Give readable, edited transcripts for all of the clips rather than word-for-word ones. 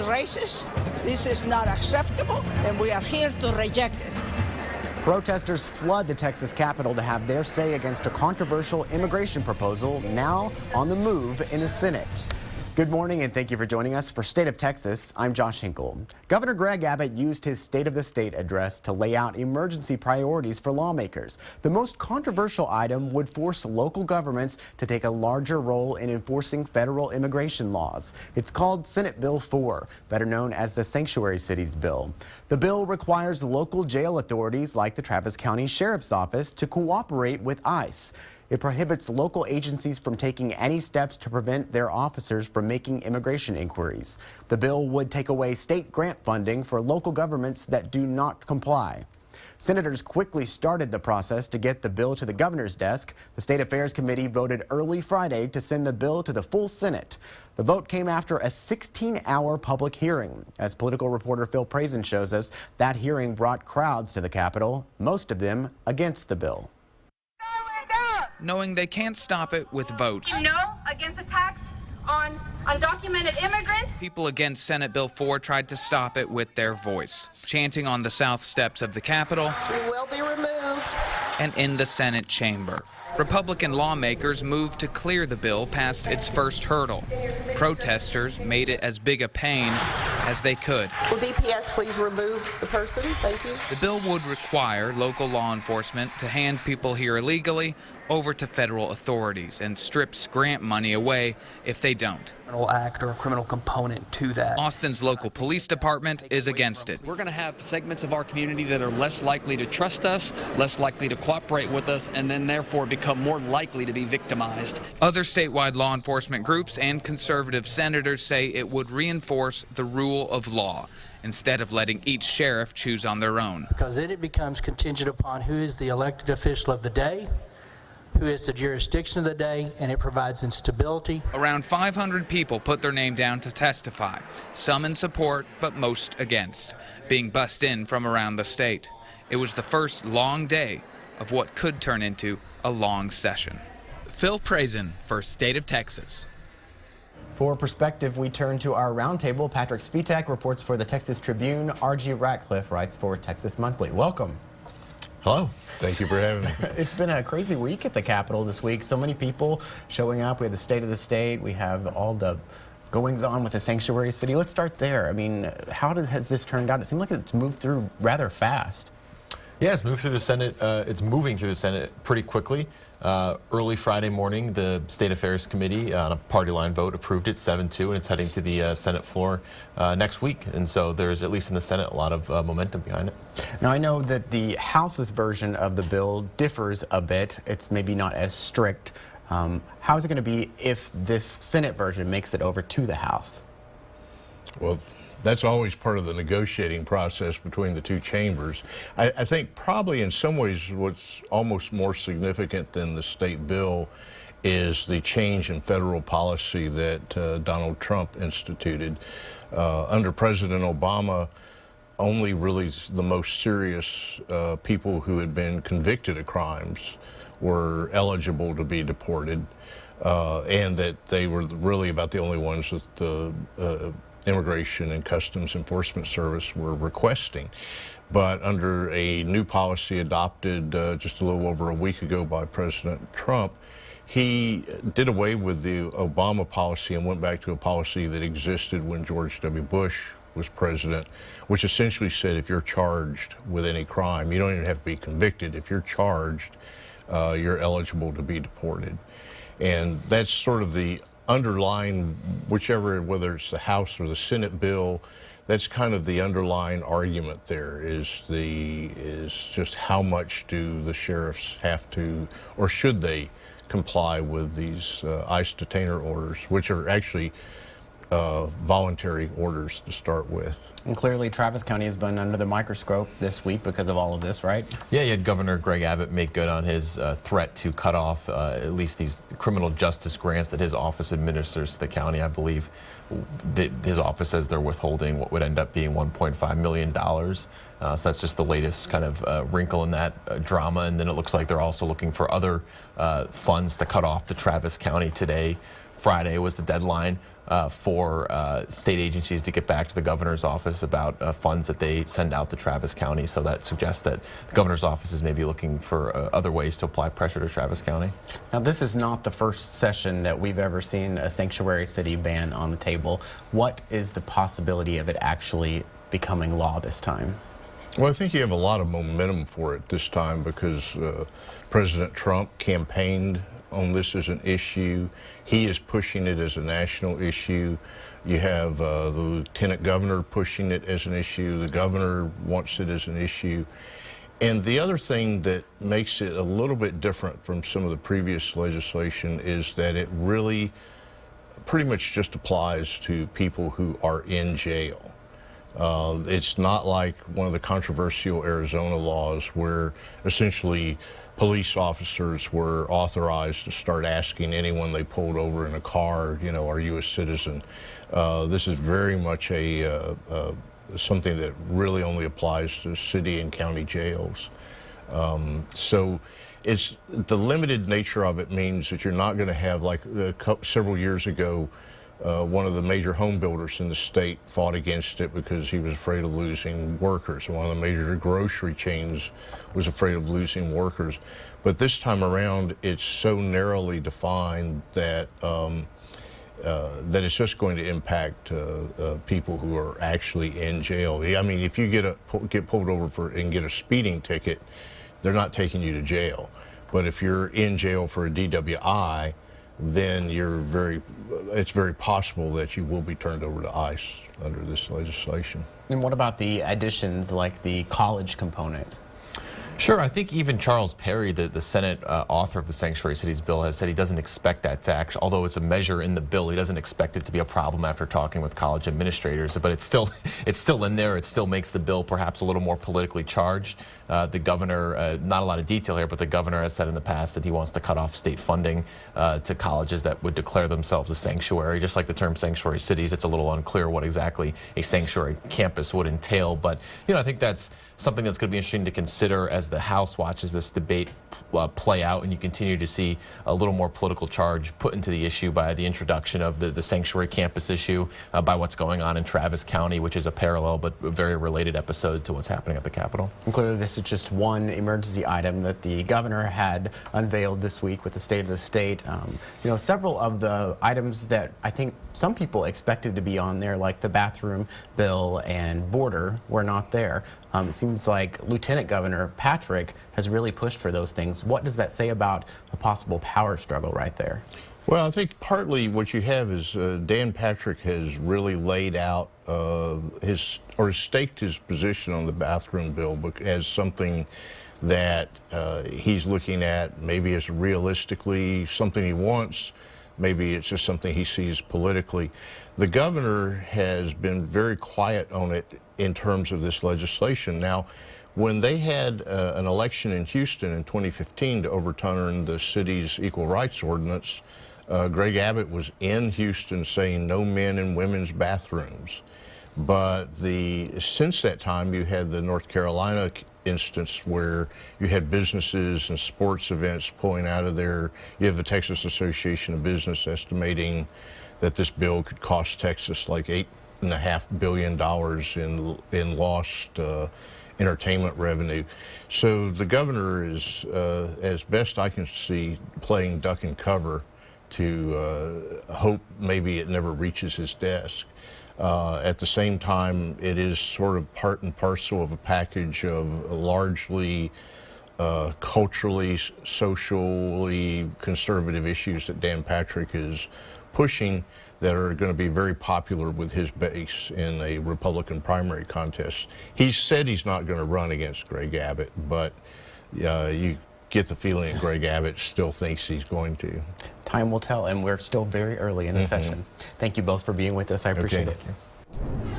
racist. This is not acceptable, and we are here to reject it. Protesters flood the Texas Capitol to have their say against a controversial immigration proposal now on the move in the Senate. Good morning and thank you for joining us for State of Texas. I'm Josh Hinkle. Governor Greg Abbott used his State of the State address to lay out emergency priorities for lawmakers. The most controversial item would force local governments to take a larger role in enforcing federal immigration laws. It's called Senate Bill 4, better known as the Sanctuary Cities Bill. The bill requires local jail authorities like the Travis County Sheriff's Office to cooperate with ICE. It prohibits local agencies from taking any steps to prevent their officers from making immigration inquiries. The bill would take away state grant funding for local governments that do not comply. Senators quickly started the process to get the bill to the governor's desk. The State Affairs Committee voted early Friday to send the bill to the full Senate. The vote came after a 16-hour public hearing. As political reporter Phil Prazen shows us, that hearing brought crowds to the Capitol, most of them against the bill. Knowing they can't stop it with votes. No against attacks on undocumented immigrants. People against Senate Bill 4 tried to stop it with their voice, chanting on the south steps of the Capitol. We will be removed. And in the Senate chamber. Republican lawmakers moved to clear the bill past its first hurdle. Protesters made it as big a pain as they could. Will DPS please remove the person? Thank you. The bill would require local law enforcement to hand people here illegally over to federal authorities and strips grant money away if they don't. Criminal act or a criminal component to that. Austin's local police department is against it. We're going to have segments of our community that are less likely to trust us, less likely to cooperate with us, and then therefore become more likely to be victimized. Other statewide law enforcement groups and conservative senators say it would reinforce the rule of law instead of letting each sheriff choose on their own. Because then it becomes contingent upon who is the elected official of the day, who is the jurisdiction of the day, and it provides instability. Around 500 people put their name down to testify, some in support, but most against, being bussed in from around the state. It was the first long day of what could turn into a long session. Phil Prazen for State of Texas. For perspective, we turn to our roundtable. Patrick Svitek reports for the Texas Tribune. R.G. Ratcliffe writes for Texas Monthly. Welcome. Hello. Thank you for having me. It's been a crazy week at the Capitol this week. So many people showing up. We have the State of the State. We have all the goings on with the sanctuary city. Let's start there. I mean, how has this turned out? It seems like it's moved through rather fast. Yeah, it's moved through the Senate. It's moving through the Senate pretty quickly. Early Friday morning, the State Affairs Committee on a party line vote approved it 7-2, and it's heading to the Senate floor next week. And so there's, at least in the Senate, a lot of momentum behind it. Now, I know that the House's version of the bill differs a bit. It's maybe not as strict. How is it going to be if this Senate version makes it over to the House? Well, that's always part of the negotiating process between the two chambers. I think probably in some ways what's almost more significant than the state bill is the change in federal policy that Donald Trump instituted. Under President Obama, only really the most serious people who had been convicted of crimes were eligible to be deported, and that they were really about the only ones that the Immigration and Customs Enforcement Service were requesting. But under a new policy adopted just a little over a week ago by President Trump, he did away with the Obama policy and went back to a policy that existed when George W. Bush was president, which essentially said if you're charged with any crime, you don't even have to be convicted. If you're charged, you're eligible to be deported. And that's sort of the underlying, whether it's the House or the Senate bill, that's kind of the underlying argument there is just how much do the sheriffs have to, or should they comply with these ICE detainer orders, which are actually voluntary orders to start with. And clearly Travis County has been under the microscope this week because of all of this, right? Yeah, you had Governor Greg Abbott make good on his threat to cut off at least these criminal justice grants that his office administers to the county. I believe his office says they're withholding what would end up being $1.5 million. So that's just the latest kind of wrinkle in that drama. And then it looks like they're also looking for other funds to cut off to Travis County today Friday was the deadline for state agencies to get back to the governor's office about funds that they send out to Travis County. So that suggests that the governor's office is maybe looking for other ways to apply pressure to Travis County. Now, this is not the first session that we've ever seen a sanctuary city ban on the table. What is the possibility of it actually becoming law this time? Well, I think you have a lot of momentum for it this time because President Trump campaigned on this as an issue. He is pushing it as a national issue. You have the lieutenant governor pushing it as an issue. The governor wants it as an issue. And the other thing that makes it a little bit different from some of the previous legislation is that it really pretty much just applies to people who are in jail. It's not like one of the controversial Arizona laws where essentially police officers were authorized to start asking anyone they pulled over in a car, you know, are you a citizen? This is very much something that really only applies to city and county jails. So it's the limited nature of it means that you're not going to have, like several years ago, one of the major home builders in the state fought against it because he was afraid of losing workers. One of the major grocery chains was afraid of losing workers. But this time around, it's so narrowly defined that that it's just going to impact people who are actually in jail. I mean, if you get pulled over and get a speeding ticket, they're not taking you to jail. But if you're in jail for a DWI, then it's very possible that you will be turned over to ICE under this legislation. And what about the additions like the college component? Sure. I think even Charles Perry, the Senate author of the Sanctuary Cities bill, has said he doesn't expect that to actually, although it's a measure in the bill, he doesn't expect it to be a problem after talking with college administrators. But it's still in there. It still makes the bill perhaps a little more politically charged. The governor, not a lot of detail here, but the governor has said in the past that he wants to cut off state funding to colleges that would declare themselves a sanctuary. Just like the term sanctuary cities, it's a little unclear what exactly a sanctuary campus would entail. But, you know, I think that's something that's going to be interesting to consider as the House watches this debate play out, and you continue to see a little more political charge put into the issue by the introduction of the sanctuary campus issue, by what's going on in Travis County, which is a parallel but very related episode to what's happening at the Capitol. And clearly this is just one emergency item that the governor had unveiled this week with the State of the State. You know, several of the items that I think some people expected to be on there, like the bathroom bill and border, were not there. It seems like Lieutenant Governor Patrick has really pushed for those things. What does that say about a possible power struggle right there? Well, I think partly what you have is Dan Patrick has really laid out staked his position on the bathroom bill as something that he's looking at maybe as realistically something he wants. Maybe it's just something he sees politically. The governor has been very quiet on it in terms of this legislation. Now, when they had an election in Houston in 2015 to overturn the city's equal rights ordinance, Greg Abbott was in Houston saying no men in women's bathrooms. But since that time, you had the North Carolina instance where you had businesses and sports events pulling out of there. You have the Texas Association of Business estimating that this bill could cost Texas like $8.5 billion in lost entertainment revenue. So the governor is, as best I can see, playing duck and cover to hope maybe it never reaches his desk. At the same time, it is sort of part and parcel of a package of largely culturally, socially conservative issues that Dan Patrick is pushing that are going to be very popular with his base in a Republican primary contest. He said he's not going to run against Greg Abbott, but you get the feeling that Greg Abbott still thinks he's going to. Time will tell, and we're still very early in the session. Thank you both for being with us. I appreciate it.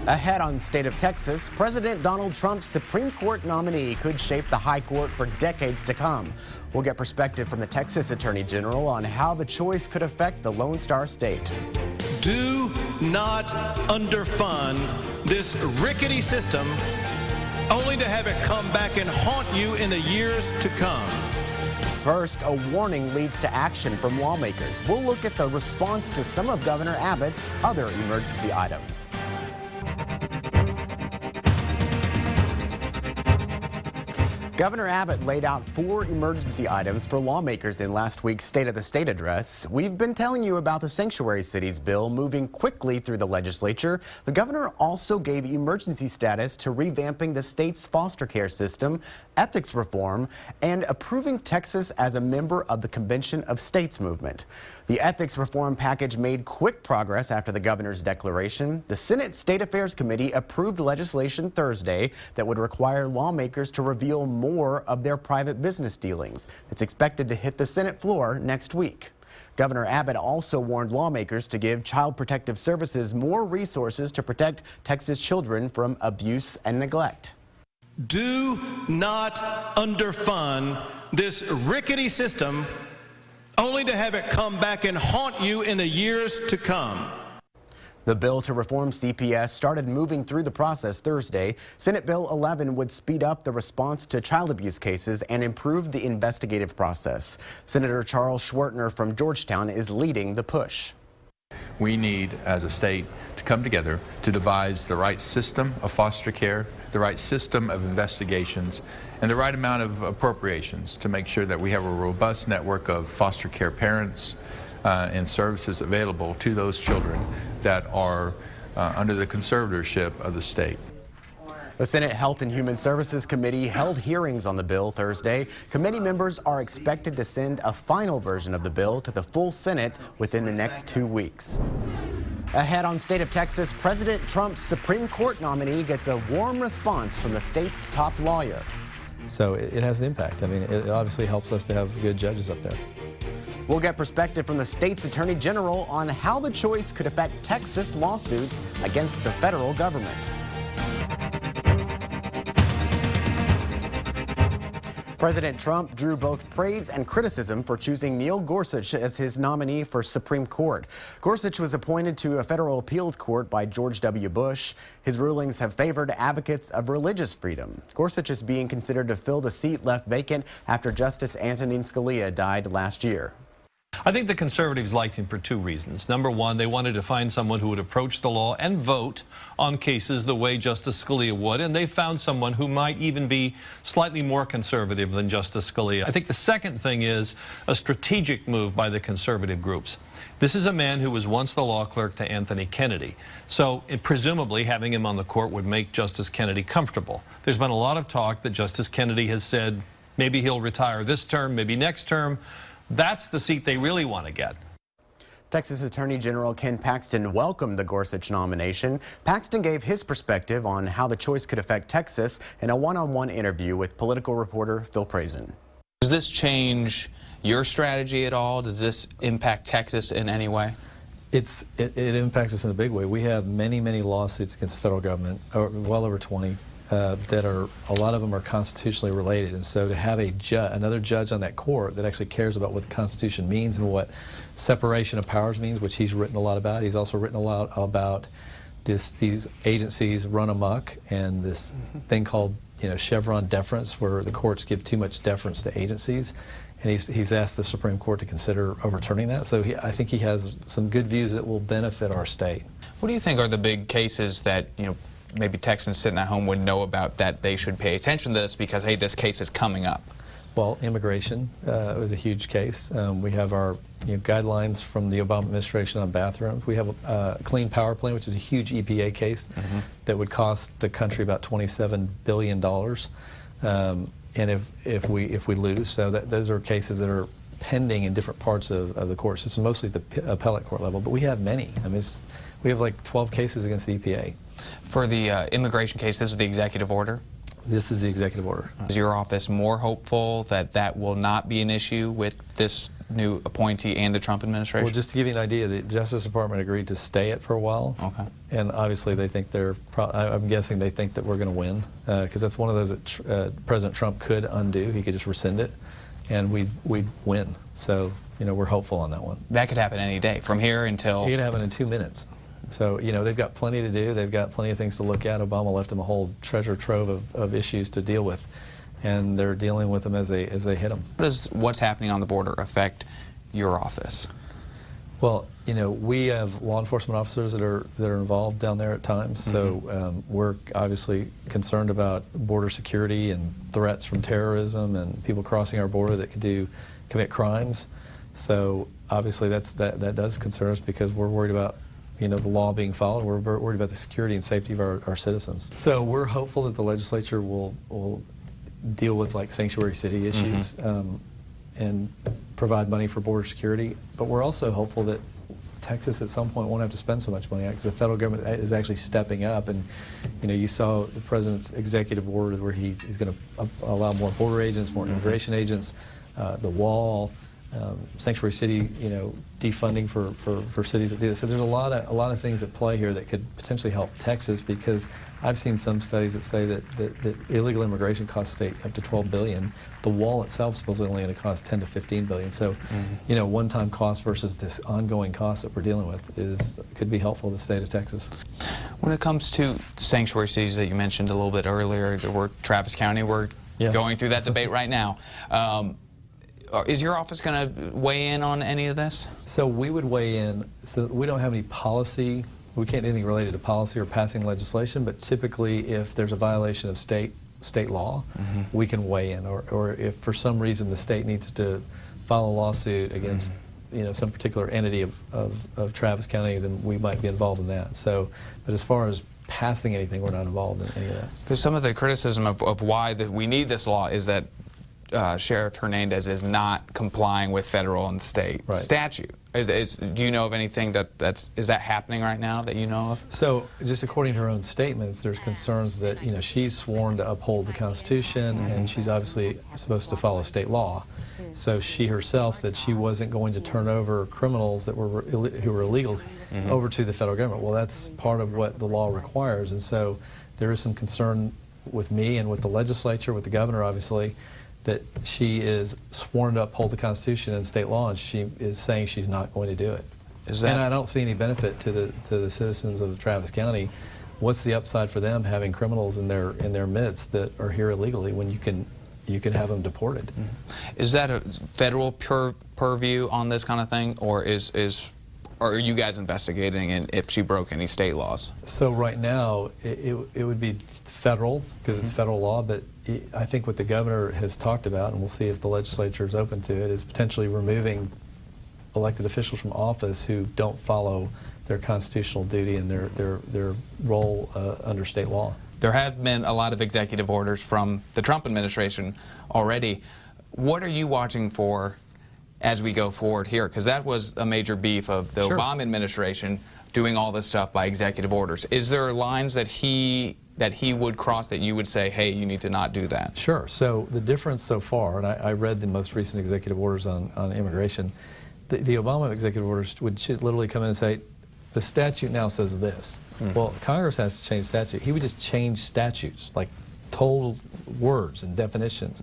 Ahead on State of Texas, President Donald Trump's Supreme Court nominee could shape the high court for decades to come. We'll get perspective from the Texas Attorney General on how the choice could affect the Lone Star State. Do not underfund this rickety system only to have it come back and haunt you in the years to come. First, a warning leads to action from lawmakers. We'll look at the response to some of Governor Abbott's other emergency items. Governor Abbott laid out 4 emergency items for lawmakers in last week's State of the State address. We've been telling you about the Sanctuary Cities bill moving quickly through the legislature. The governor also gave emergency status to revamping the state's foster care system, ethics reform, and approving Texas as a member of the Convention of States movement. The ethics reform package made quick progress after the governor's declaration. The Senate State Affairs Committee approved legislation Thursday that would require lawmakers to reveal more of their private business dealings. It's expected to hit the Senate floor next week. Governor Abbott also warned lawmakers to give Child Protective Services more resources to protect Texas children from abuse and neglect. Do not underfund this rickety system only to have it come back and haunt you in the years to come. The bill to reform CPS started moving through the process Thursday. Senate Bill 11 would speed up the response to child abuse cases and improve the investigative process. Senator Charles Schwertner from Georgetown is leading the push. We need, as a state, to come together to devise the right system of foster care, the right system of investigations, and the right amount of appropriations to make sure that we have a robust network of foster care parents and services available to those children that are under the conservatorship of the state. The Senate Health and Human Services Committee held hearings on the bill Thursday. Committee members are expected to send a final version of the bill to the full Senate within the next 2 weeks. Ahead on State of Texas, President Trump's Supreme Court nominee gets a warm response from the state's top lawyer. So it has an impact. I mean, it obviously helps us to have good judges up there. We'll get perspective from the state's Attorney General on how the choice could affect Texas lawsuits against the federal government. President Trump drew both praise and criticism for choosing Neil Gorsuch as his nominee for Supreme Court. Gorsuch was appointed to a federal appeals court by George W. Bush. His rulings have favored advocates of religious freedom. Gorsuch is being considered to fill the seat left vacant after Justice Antonin Scalia died last year. I think the conservatives liked him for 2 reasons. Number one, they wanted to find someone who would approach the law and vote on cases the way Justice Scalia would, and they found someone who might even be slightly more conservative than Justice Scalia. I think the second thing is a strategic move by the conservative groups. This is a man who was once the law clerk to Anthony Kennedy, so presumably having him on the court would make Justice Kennedy comfortable. There's been a lot of talk that Justice Kennedy has said maybe he'll retire this term, maybe next term. That's the seat they really want to get. Texas Attorney General Ken Paxton welcomed the Gorsuch nomination. Paxton gave his perspective on how the choice could affect Texas in a one-on-one interview with political reporter Phil Prazen. Does this change your strategy at all? Does this impact Texas in any way? It impacts us in a big way. We have many lawsuits against the federal government, well over 20. That are, a lot of them are constitutionally related, and so to have another judge on that court that actually cares about what the Constitution means and what separation of powers means, which he's written a lot about. He's also written a lot about these agencies run amok and this thing called Chevron deference, where the courts give too much deference to agencies, and he's asked the Supreme Court to consider overturning that. So I think he has some good views that will benefit our state. What do you think are the big cases that maybe Texans sitting at home would know about that they should pay attention to this because, hey, this case is coming up? Well, immigration was a huge case. We have our guidelines from the Obama administration on bathrooms. We have a Clean Power Plan, which is a huge EPA case that would cost the country about $27 billion. And if we lose, so those are cases that are pending in different parts of the court system, mostly the appellate court level. But we have many. I mean, we have like 12 cases against the EPA. For the immigration case, this is the executive order? This is the executive order. Is your office more hopeful that that will not be an issue with this new appointee and the Trump administration? Well, just to give you an idea, the Justice Department agreed to stay it for a while. Okay. And obviously they think I'm guessing they think that we're going to win, because that's one of those that President Trump could undo. He could just rescind it, and we'd win. So, we're hopeful on that one. That could happen any day, from here until... It could happen in 2 minutes. So, they've got plenty to do. They've got plenty of things to look at. Obama left them a whole treasure trove of issues to deal with. and they're dealing with them as they hit them. How does what's happening on the border affect your office? Well, you know, we have law enforcement officers that are involved down there at times, so we're obviously concerned about border security and threats from terrorism and people crossing our border that could commit crimes. So obviously that does concern us because we're worried about, you know, the law being followed. We're worried about the security and safety of our citizens. So we're hopeful that the legislature will deal with like sanctuary city issues and provide money for border security. But we're also hopeful that Texas at some point won't have to spend so much money because the federal government is actually stepping up. And you know, you saw the president's executive order where he's going to allow more border agents, more immigration agents, the wall. Sanctuary city, you know, defunding for cities that do this. So there's a lot of things at play here that could potentially help Texas, because I've seen some studies that say that illegal immigration costs state up to $12 billion. The wall itself is supposedly only going to cost $10 to $15 billion. So, you know, one-time cost versus this ongoing cost that we're dealing with could be helpful to the state of Texas. When it comes to sanctuary cities that you mentioned a little bit earlier, we're Travis County, we're going through that debate right now. Is your office going to weigh in on any of this? So we would weigh in. So we don't have any policy. We can't do anything related to policy or passing legislation, but typically if there's a violation of state law, we can weigh in. Or if for some reason the state needs to file a lawsuit against you know, some particular entity of Travis County, then we might be involved in that. So, but as far as passing anything, we're not involved in any of that. Because some of the criticism of why we need this law is that Sheriff Hernandez is not complying with federal and state statute. Do you know of anything is that happening right now that you know of? So, just according to her own statements, there's concerns that, you know, she's sworn to uphold the Constitution, and she's obviously supposed to follow state law. So she herself said she wasn't going to turn over criminals who were illegal over to the federal government. Well, that's part of what the law requires, and so there is some concern with me and with the legislature, with the governor, obviously, that she is sworn to uphold the Constitution and state law, and she is saying she's not going to do it. And I don't see any benefit to the citizens of Travis County. What's the upside for them having criminals in their midst that are here illegally when you can have them deported? Is that a federal purview on this kind of thing, or are you guys investigating if she broke any state laws? So right now it would be federal because it's federal law, but I think what the governor has talked about, and we'll see if the legislature is open to it, is potentially removing elected officials from office who don't follow their constitutional duty and their role under state law. There have been a lot of executive orders from the Trump administration already. What are you watching for as we go forward here? Because that was a major beef of the Obama administration, doing all this stuff by executive orders. Is there lines that he would cross that you would say, hey, you need to not do that? Sure. So the difference so far, and I read the most recent executive orders on immigration, the Obama executive orders should literally come in and say, the statute now says this. Well, Congress has to change statute. He would just change statutes, like total words and definitions.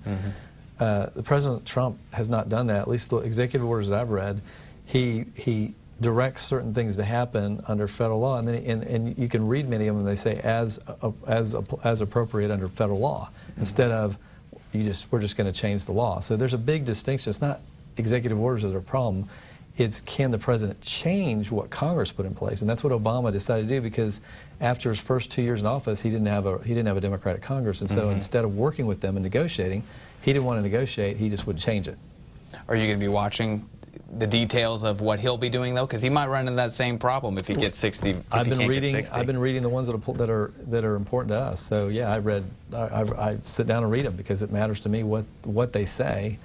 The President Trump has not done that. At least the executive orders that I've read, he directs certain things to happen under federal law, and then and you can read many of them. And they say as appropriate under federal law, instead of we're just going to change the law. So there's a big distinction. It's not executive orders that are a problem. It's can the president change what Congress put in place, and that's what Obama decided to do, because after his first 2 years in office, he didn't have a Democratic Congress, and so instead of working with them and negotiating, he didn't want to negotiate. He just would change it. Are you going to be watching the details of what he'll be doing, though? Because he might run into that same problem if he gets 60. I've been reading the ones that are important to us. So yeah, I sit down and read them because it matters to me what they say.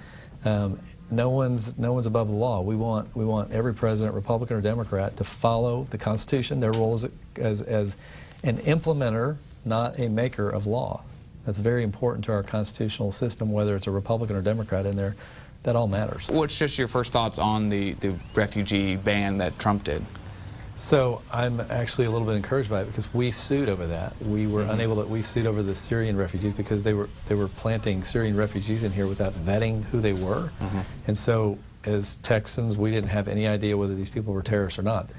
No one's above the law. We want every president, Republican or Democrat, to follow the Constitution. Their role is as an implementer, not a maker of law. That's very important to our constitutional system, whether it's a Republican or Democrat in there. That all matters. What's just your first thoughts on the refugee ban that Trump did? So I'm actually a little bit encouraged by it because we sued over that. We were we sued over the Syrian refugees because they were planting Syrian refugees in here without vetting who they were. And so as Texans, we didn't have any idea whether these people were terrorists or not.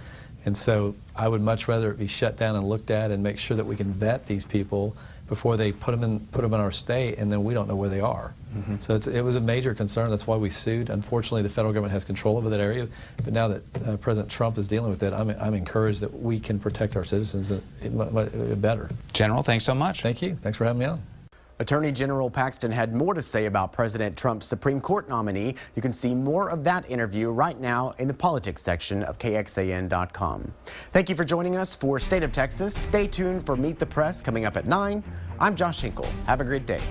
And so I would much rather it be shut down and looked at and make sure that we can vet these people before they put them in our state, and then we don't know where they are. So it was a major concern. That's why we sued. Unfortunately, the federal government has control over that area. But now that President Trump is dealing with it, I'm encouraged that we can protect our citizens better. General, thanks so much. Thank you. Thanks for having me on. Attorney General Paxton had more to say about President Trump's Supreme Court nominee. You can see more of that interview right now in the politics section of KXAN.com. Thank you for joining us for State of Texas. Stay tuned for Meet the Press coming up at 9. I'm Josh Hinkle. Have a great day.